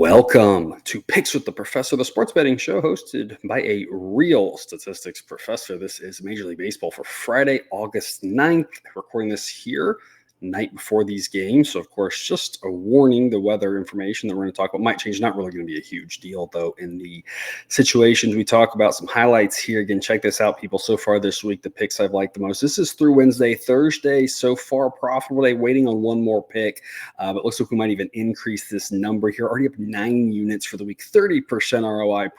Welcome to Picks with the Professor, the sports betting show hosted by a real statistics professor. This is Major League Baseball for Friday, August 9th. Recording this here night before these games. So, of course, just a warning, the weather information that we're going to talk about might change. Not really going to be a huge deal, though, in the situations we talk about. Some highlights here. Again, check this out, people. So far this week, the picks I've liked the most. This is through Wednesday. Thursday, so far, profitable day, waiting on one more pick. But looks like we might even increase this number here. Already up 9 units for the week, 30% ROI.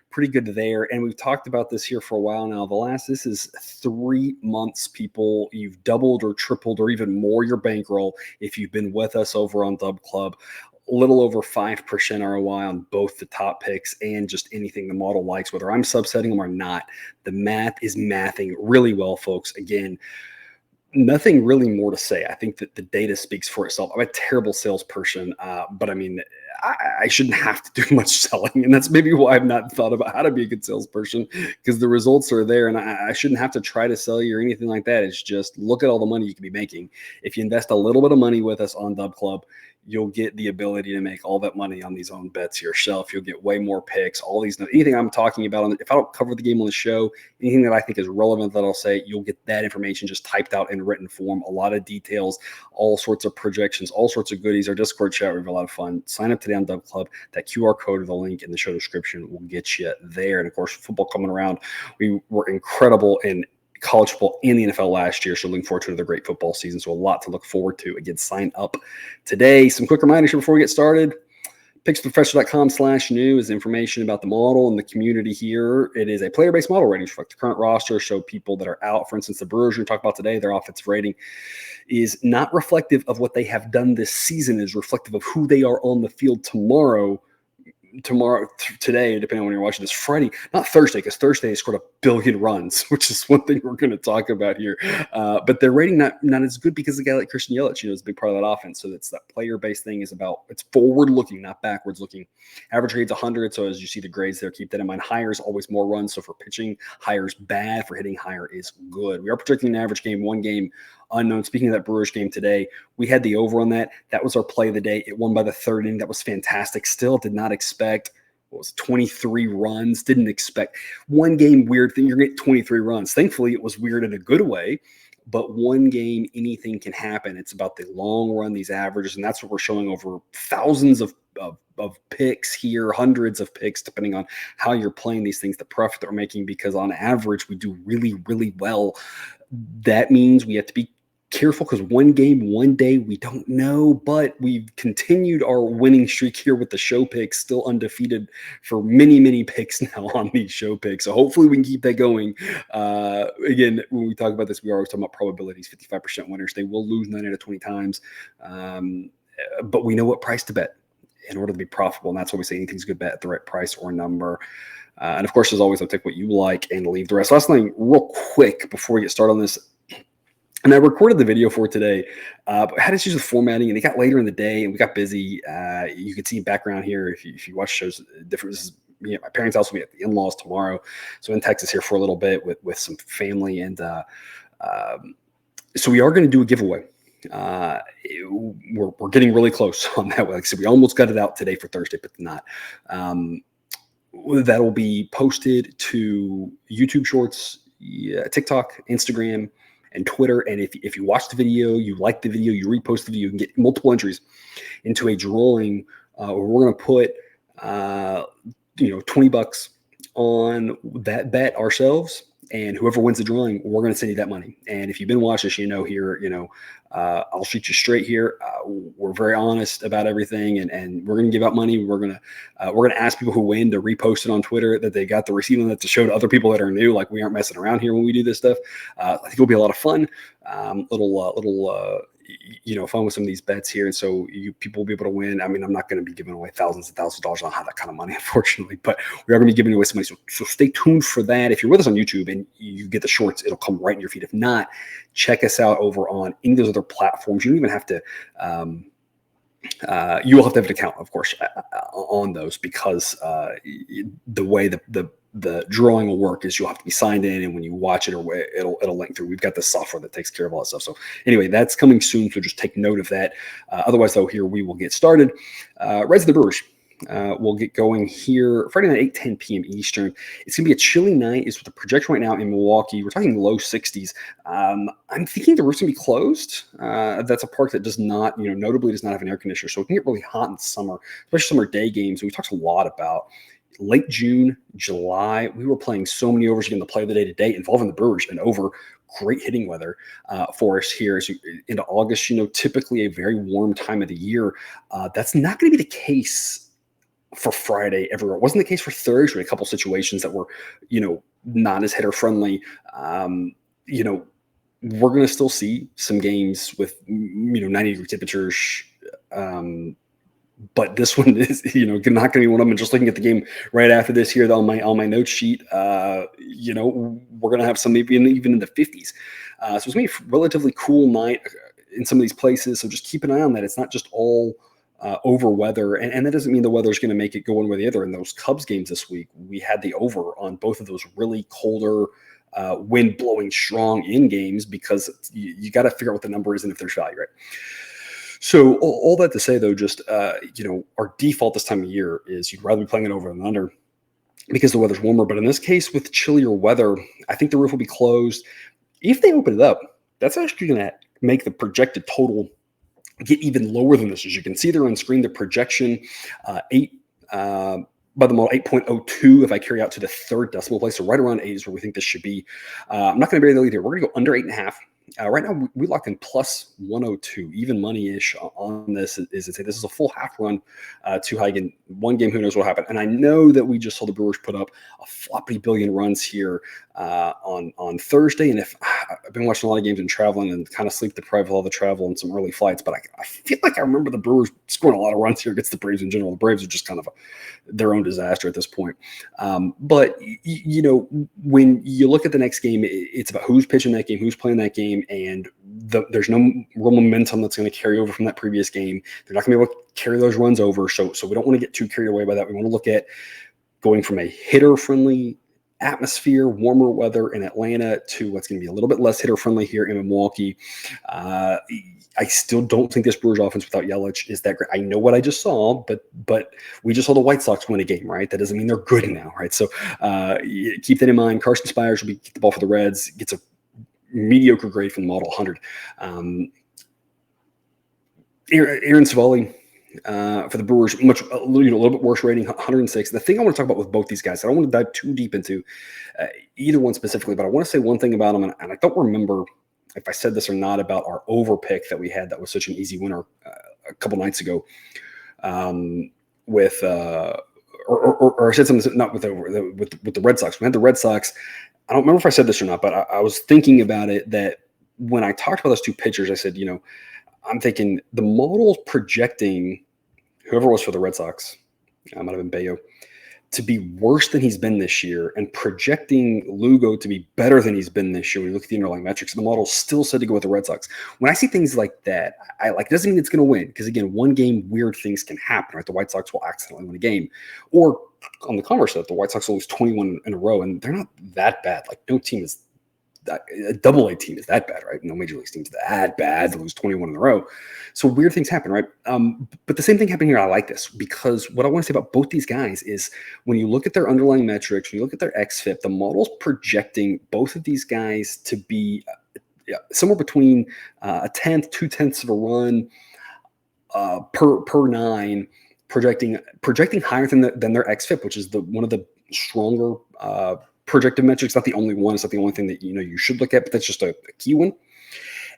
Pretty good there. And we've talked about this here for a while now. This is 3 months, people. You've doubled or tripled or even more your bankroll if you've been with us over on Dub Club. A little over 5% ROI on both the top picks and just anything the model likes, whether I'm subsetting them or not. The math is mathing really well, folks. Again, nothing really more to say. I think that the data speaks for itself. I'm a terrible salesperson, but I mean, I shouldn't have to do much selling. And that's maybe why I've not thought about how to be a good salesperson, because the results are there and I shouldn't have to try to sell you or anything like that. It's just look at all the money you can be making. If you invest a little bit of money with us on Dub Club, you'll get the ability to make all that money on these own bets yourself. You'll get way more picks, anything I'm talking about. If I don't cover the game on the show, anything that I think is relevant that I'll say, you'll get that information just typed out in written form, a lot of details, all sorts of projections, all sorts of goodies. Our Discord chat, we have a lot of fun. Sign up today on Dub Club. That QR code or the link in the show description will get you there. And of course, football coming around, we were incredible in college football and the NFL last year. So looking forward to another great football season. So a lot to look forward to. Again, sign up today. Some quick reminders before we get started. Picksprofessor.com/new is information about the model and the community here. It is a player-based model rating for the current roster. Show people that are out. For instance, the Brewers we're going to talk about today, their offensive rating is not reflective of what they have done this season. It is reflective of who they are on the field today, depending on when you're watching this, Friday, not Thursday, because Thursday they scored 1 billion runs, which is one thing we're going to talk about here. But their rating not as good because a guy like Christian Yelich, is a big part of that offense. So it's that player-based thing it's forward-looking, not backwards-looking. Average grade's 100, so as you see the grades there, keep that in mind. Higher is always more runs, so for pitching, higher is bad. For hitting, higher is good. We are projecting an average game, 1 game unknown. Speaking of that Brewers game today, we had the over on that. That was our play of the day. It won by the 3rd inning. That was fantastic. Still did not expect, 23 runs. Didn't expect. 1 game, weird thing. You're going to get 23 runs. Thankfully, it was weird in a good way. But 1 game, anything can happen. It's about the long run, these averages, and that's what we're showing over thousands of picks here, hundreds of picks, depending on how you're playing these things, the profit that we're making, because on average, we do really, really well. That means we have to be careful because 1 game, 1 day, we don't know, but we've continued our winning streak here with the show picks, still undefeated for many, many picks now on these show picks. So hopefully we can keep that going. Again, when we talk about this, we are always talking about probabilities, 55% winners. They will lose 9 out of 20 times, but we know what price to bet in order to be profitable. And that's why we say anything's a good bet at the right price or number. And of course, as always, I'll take what you like and leave the rest. Last thing, real quick, before we get started on this, and I recorded the video for today, but I had issues with formatting, and it got later in the day, and we got busy. You can see background here if you watch shows. Different. This is me at my parents' house. We'll be at the in-laws tomorrow, so in Texas here for a little bit with some family, and so we are going to do a giveaway. We're getting really close on that. Like I said, we almost got it out today for Thursday, but not. That'll be posted to YouTube Shorts, TikTok, Instagram, and Twitter. And if you watch the video, you like the video, you repost the video, you can get multiple entries into a drawing where we're going to put $20 on that bet ourselves. And whoever wins the drawing, we're going to send you that money. And if you've been watching us, here, I'll shoot you straight here. We're very honest about everything, and we're going to give out money. We're going to ask people who win to repost it on Twitter that they got the receipt on that to show to other people that are new. Like, we aren't messing around here when we do this stuff. I think it'll be a lot of fun. Fun with some of these bets here. And so people will be able to win. I mean, I'm not going to be giving away thousands and thousands of dollars. I don't have that kind of money, unfortunately, but we are going to be giving away some money. So stay tuned for that. If you're with us on YouTube and you get the shorts, it'll come right in your feed. If not, check us out over on any of those other platforms. You don't even have to, you will have to have an account, of course, on those, because the way the drawing will work is you'll have to be signed in, and when you watch it, or it'll link through. We've got the software that takes care of all that stuff. So anyway, that's coming soon. So just take note of that. Otherwise, though, here we will get started. Reds of the Brewers. will get going here Friday night, 8:10 p.m. Eastern. It's going to be a chilly night. It's with the projection right now in Milwaukee. We're talking low 60s. I'm thinking the roof's going to be closed. That's a park that does not, notably does not have an air conditioner. So it can get really hot in the summer, especially summer day games. We talked a lot about late June, July. We were playing so many overs again, the play of the day today involving the Brewers and over. Great hitting weather for us here as into August, typically a very warm time of the year. That's not going to be the case for Friday everywhere. It wasn't the case for Thursday. A couple situations that were, not as hitter friendly. We're going to still see some games with, 90-degree temperatures. But this one is, not going to be one of them. And just looking at the game right after this here on my note sheet, we're going to have some maybe even in the 50s. So it's going to be a relatively cool night in some of these places. So just keep an eye on that. It's not just all over weather. And that doesn't mean the weather's going to make it go one way or the other. In those Cubs games this week, we had the over on both of those really colder, wind blowing strong in games because you got to figure out what the number is and if there's value, right? So all that to say, though, just, our default this time of year is you'd rather be playing it over than under because the weather's warmer. But in this case, with chillier weather, I think the roof will be closed. If they open it up, that's actually going to make the projected total get even lower than this. As you can see there on screen, the projection, by the model 8.02 if I carry out to the third decimal place. So right around 8 is where we think this should be. I'm not going to bury the lead here. We're going to go under 8.5. Right now, we locked in plus 102, even money-ish on this. Is to say this is a full half run too high. Again, one game, who knows what happened. And I know that we just saw the Brewers put up a floppy billion runs here on Thursday. And if I've been watching a lot of games and traveling and kind of sleep deprived with all the travel and some early flights, but I feel like I remember the Brewers scoring a lot of runs here against the Braves in general. The Braves are just kind of their own disaster at this point. But when you look at the next game, it's about who's pitching that game, who's playing that game. And there's no real momentum that's going to carry over from that previous game. They're not going to be able to carry those runs over. So we don't want to get too carried away by that. We want to look at going from a hitter-friendly atmosphere, warmer weather in Atlanta to what's going to be a little bit less hitter-friendly here in Milwaukee. I still don't think this Brewers offense without Yelich is that great. I know what I just saw, but we just saw the White Sox win a game, right? That doesn't mean they're good now, right? So keep that in mind. Carson Spires will get the ball for the Reds, gets a mediocre grade from the model 100. Aaron Savali for the Brewers, a little bit worse rating, 106. The thing I want to talk about with both these guys, I don't want to dive too deep into either one specifically, but I want to say one thing about them, and I don't remember if I said this or not about our over pick that we had that was such an easy winner a couple nights ago with or I said something not with the Red Sox. We had the Red Sox. I don't remember if I said this or not, but I was thinking about it that when I talked about those two pitchers, I said, I'm thinking the model's projecting whoever was for the Red Sox, might have been Bayo, to be worse than he's been this year and projecting Lugo to be better than he's been this year when you look at the underlying metrics. The model still said to go with the Red Sox. When I see things like that, it doesn't mean it's going to win because, again, one game, weird things can happen, right? The White Sox will accidentally win a game. Or on the converse of that, the White Sox will lose 21 in a row, and they're not that bad. Like, no team is a double-A team is that bad, right? No major league team's that bad to lose 21 in a row. So weird things happen, right? But the same thing happened here. I like this because what I want to say about both these guys is when you look at their underlying metrics, when you look at their xFIP, the model's projecting both of these guys to be somewhere between a tenth, 2/10 of a run per nine, projecting higher than their xFIP, which is one of the stronger projective metrics. Not the only one. It's not the only thing that you should look at, but that's just a key one.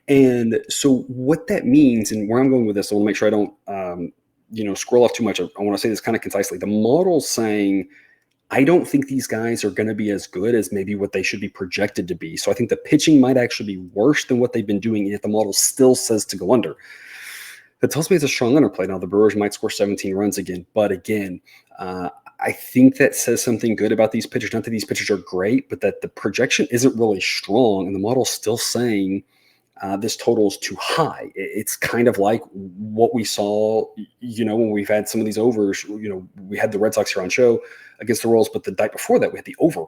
And so what that means, and where I'm going with this, I want to make sure I don't scroll off too much. I want to say this kind of concisely. The model's saying, I don't think these guys are going to be as good as maybe what they should be projected to be. So I think the pitching might actually be worse than what they've been doing, and yet the model still says to go under. That tells me it's a strong underplay. Now, the Brewers might score 17 runs again, but again, I think that says something good about these pitchers. Not that these pitchers are great, but that the projection isn't really strong, and the model's still saying this total is too high. It's kind of like what we saw, when we've had some of these overs. We had the Red Sox here on show against the Royals, but the night before that, we had the over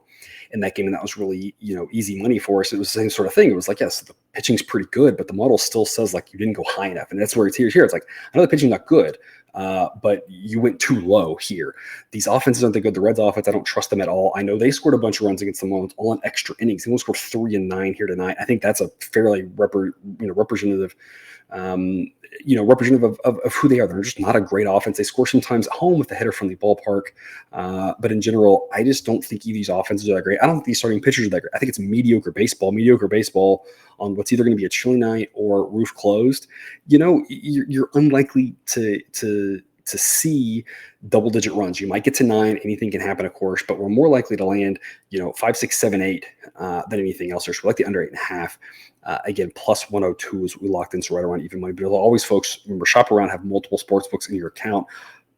in that game, and that was really, easy money for us. It was the same sort of thing. It was like, yes, pitching's pretty good, but the model still says like you didn't go high enough. And that's where it's here. It's like, I know the pitching's not good, but you went too low here. These offenses aren't that good. The Reds offense, I don't trust them at all. I know they scored a bunch of runs against the Marlins, all in extra innings. They only scored 3 and 9 here tonight. I think that's a fairly representative representative of who they are. They're just not a great offense. They score sometimes at home with a hitter-friendly ballpark. But in general, I just don't think either of these offenses are that great. I don't think these starting pitchers are that great. I think it's mediocre baseball on what's either going to be a chilly night or roof closed. You're unlikely to see double-digit runs. You might get to 9. Anything can happen, of course, but we're more likely to land, 5, 6, 7, 8 than anything else. So we like the under 8.5. Again, plus 102 is what we locked in, so right around even money. But always, folks, remember, shop around, have multiple sports books in your account.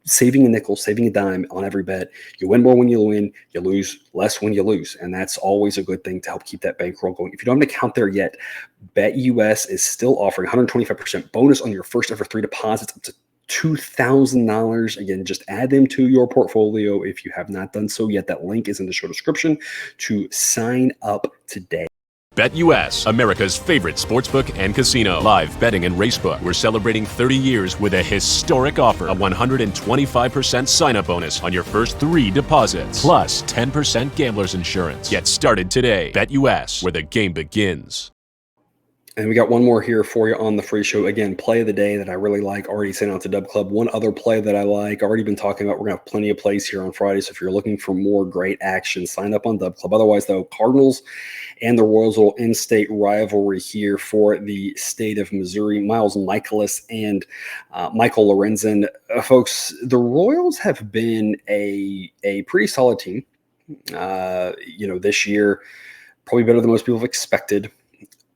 Saving a nickel, saving a dime on every bet. You win more when you win, you lose less when you lose. And that's always a good thing to help keep that bankroll going. If you don't have an account there yet, BetUS is still offering 125% bonus on your first ever 3 deposits up to $2,000. Again, just add them to your portfolio if you have not done so yet. That link is in the show description to sign up today. BetUS, America's favorite sportsbook and casino. Live betting and racebook. We're celebrating 30 years with a historic offer. A 125% sign-up bonus on your first 3 deposits. Plus 10% gambler's insurance. Get started today. BetUS, where the game begins. And we got one more here for you on the free show. Again, play of the day that I really like. Already sent out to Dub Club. One other play that I like. Already been talking about. We're going to have plenty of plays here on Friday. So if you're looking for more great action, sign up on Dub Club. Otherwise, though, Cardinals and the Royals will in-state rivalry here for the state of Missouri. Miles Michaelis and Michael Lorenzen. Folks, the Royals have been a pretty solid team. This year, probably better than most people have expected.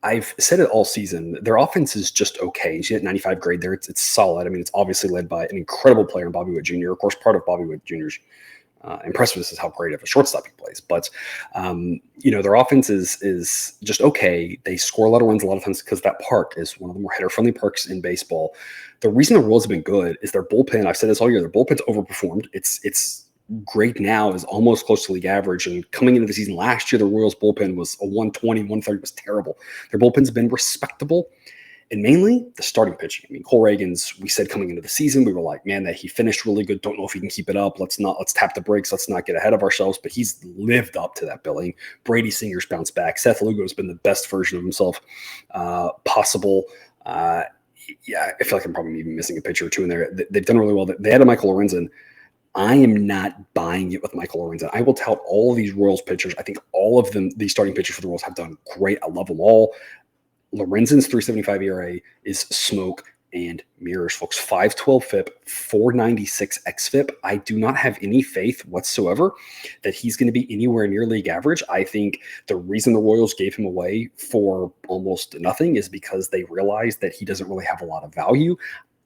I've said it all season. Their offense is just okay. You see that 95 grade there. It's solid. I mean, it's obviously led by an incredible player in Bobby Witt Jr. Of course, part of Bobby Witt Jr.'s impressiveness is how great of a shortstop he plays. But, their offense is just okay. They score a lot of runs a lot of times because that park is one of the more hitter-friendly parks in baseball. The reason the Royals have been good is their bullpen. I've said this all year. Their bullpen's overperformed. It's great now, is almost close to league average. And coming into the season last year, the Royals bullpen was a 120, 130 was terrible. Their bullpen's been respectable, and mainly the starting pitching. I mean, Cole Reagans, we said coming into the season, we were like, man, that he finished really good. Don't know if he can keep it up. Let's tap the brakes. Let's not get ahead of ourselves. But he's lived up to that billing. Brady Singer's bounced back. Seth Lugo has been the best version of himself possible. I feel like I'm probably even missing a pitcher or two in there. They've done really well. They had a Michael Lorenzen. I am not buying it with Michael Lorenzen. I will tout all of these Royals pitchers. I think all of them, these starting pitchers for the Royals, have done great. I love them all. Lorenzen's 3.75 ERA is smoke and mirrors, folks. 5.12 FIP, 4.96 xFIP. I do not have any faith whatsoever that he's going to be anywhere near league average. I think the reason the Royals gave him away for almost nothing is because they realized that he doesn't really have a lot of value.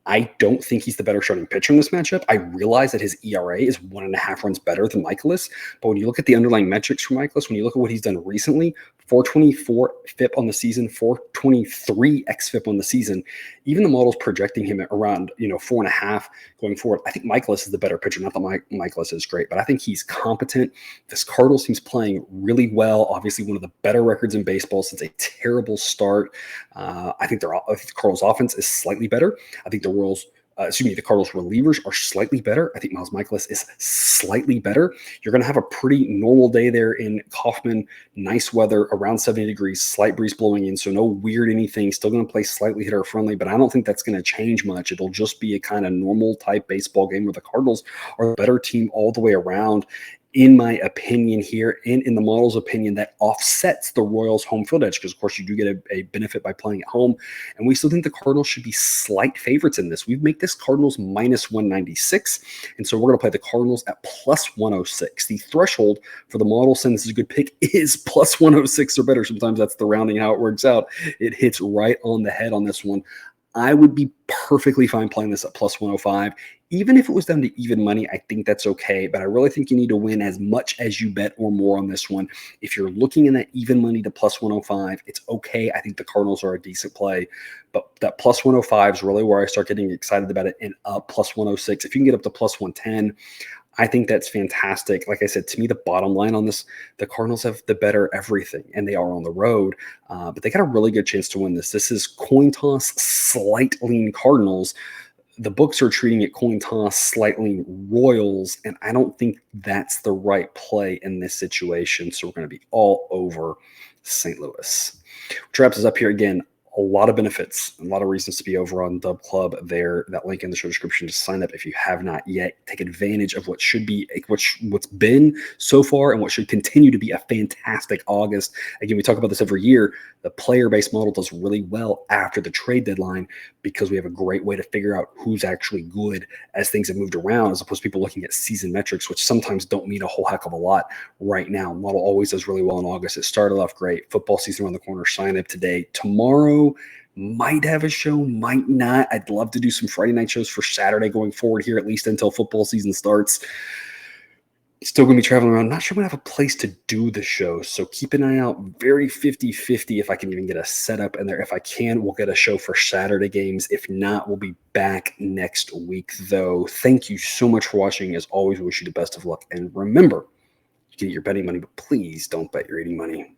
I don't think he's the better starting pitcher in this matchup. I realize that his ERA is 1.5 runs better than Michaelis, but when you look at the underlying metrics for Michaelis, when you look at what he's done recently, 4.24 FIP on the season, 4.23 xFIP on the season, even the model's projecting him at around 4.5 going forward. I think Michaelis is the better pitcher. Not that Michaelis is great, but I think he's competent. This Cardinals team's playing really well. Obviously, one of the better records in baseball since a terrible start. I think the Cardinals offense is slightly better. I think the Cardinals relievers are slightly better. I think Miles Michaelis is slightly better. You're going to have a pretty normal day there in Kaufman. Nice weather, around 70 degrees, slight breeze blowing in, so no weird anything. Still going to play slightly hitter friendly, but I don't think that's going to change much. It'll just be a kind of normal type baseball game where the Cardinals are the better team all the way around, in my opinion here, and in the model's opinion, that offsets the Royals' home field edge because, of course, you do get a benefit by playing at home. And we still think the Cardinals should be slight favorites in this. We make this Cardinals minus 196, and so we're going to play the Cardinals at plus 106. The threshold for the model, saying this is a good pick, is plus 106 or better. Sometimes that's the rounding how it works out. It hits right on the head on this one. I would be perfectly fine playing this at plus 105. Even if it was down to even money, I think that's okay. But I really think you need to win as much as you bet or more on this one. If you're looking in that even money to plus 105, it's okay. I think the Cardinals are a decent play. But that plus 105 is really where I start getting excited about it, and up plus 106. If you can get up to plus 110, I think that's fantastic. Like I said, to me, the bottom line on this, the Cardinals have the better everything, and they are on the road, but they got a really good chance to win this. This is coin toss, slight lean Cardinals. The books are treating it coin toss, slightly Royals, and I don't think that's the right play in this situation. So we're going to be all over St. Louis. Which wraps us up here again. A lot of benefits, a lot of reasons to be over on Dub Club there. That link in the show description to sign up if you have not yet. Take advantage of what should be, what's been so far and what should continue to be a fantastic August. Again, we talk about this every year. The player-based model does really well after the trade deadline because we have a great way to figure out who's actually good as things have moved around, as opposed to people looking at season metrics, which sometimes don't mean a whole heck of a lot right now. Model always does really well in August. It started off great. Football season around the corner. Sign up today. Tomorrow, might have a show, might not. I'd love to do some Friday night shows for Saturday going forward here, at least until football season starts. Still going to be traveling around. Not sure I'm going to have a place to do the show, so keep an eye out. Very 50-50 if I can even get a setup in there. If I can, we'll get a show for Saturday games. If not, we'll be back next week, though. Thank you so much for watching. As always, we wish you the best of luck. And remember, you can get your betting money, but please don't bet your eating money.